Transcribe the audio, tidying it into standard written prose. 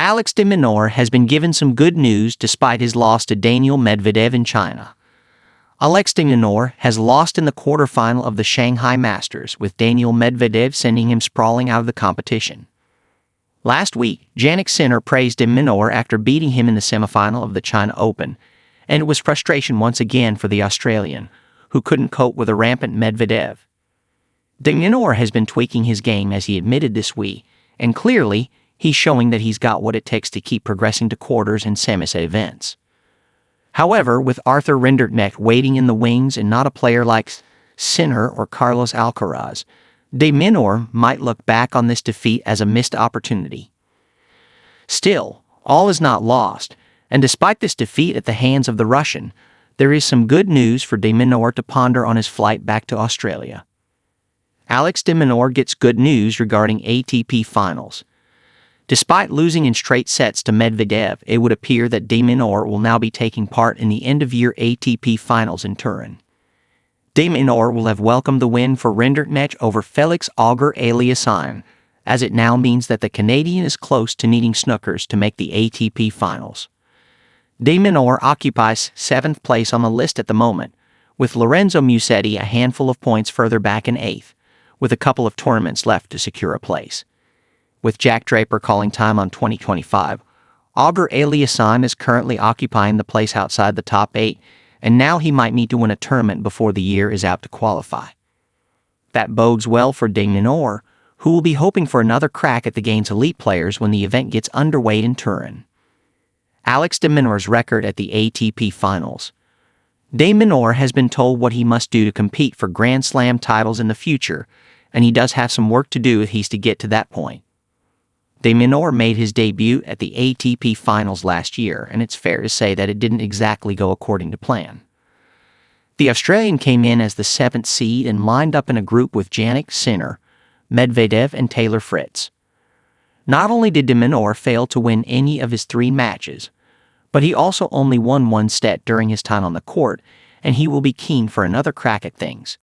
Alex de Minaur has been given some good news despite his loss to Daniil Medvedev in China. Alex de Minaur has lost in the quarterfinal of the Shanghai Masters, with Daniil Medvedev sending him sprawling out of the competition. Last week, Jannik Sinner praised de Minaur after beating him in the semifinal of the China Open, and it was frustration once again for the Australian, who couldn't cope with a rampant Medvedev. De Minaur has been tweaking his game, as he admitted this week, and clearly, he's showing that he's got what it takes to keep progressing to quarters and semis events. However, with Arthur Rinderknecht waiting in the wings and not a player like Sinner or Carlos Alcaraz, de Minaur might look back on this defeat as a missed opportunity. Still, all is not lost, and despite this defeat at the hands of the Russian, there is some good news for de Minaur to ponder on his flight back to Australia. Alex de Minaur gets good news regarding ATP finals. Despite losing in straight sets to Medvedev, it would appear that de Minaur will now be taking part in the end-of-year ATP finals in Turin. De Minaur will have welcomed the win for Rinderknecht over Felix Auger-Aliassime, as it now means that the Canadian is close to needing snookers to make the ATP finals. De Minaur occupies 7th place on the list at the moment, with Lorenzo Musetti a handful of points further back in 8th, with a couple of tournaments left to secure a place. With Jack Draper calling time on 2025, Auger-Aliassime is currently occupying the place outside the top 8, and now he might need to win a tournament before the year is out to qualify. That bodes well for de Minaur, who will be hoping for another crack at the game's elite players when the event gets underway in Turin. Alex de Minaur's record at the ATP finals. De Minaur has been told what he must do to compete for Grand Slam titles in the future, and he does have some work to do if he's to get to that point. De Minaur made his debut at the ATP finals last year, and it's fair to say that it didn't exactly go according to plan. The Australian came in as the 7th seed and lined up in a group with Jannik Sinner, Medvedev, and Taylor Fritz. Not only did de Minaur fail to win any of his 3 matches, but he also only won 1 set during his time on the court, and he will be keen for another crack at things.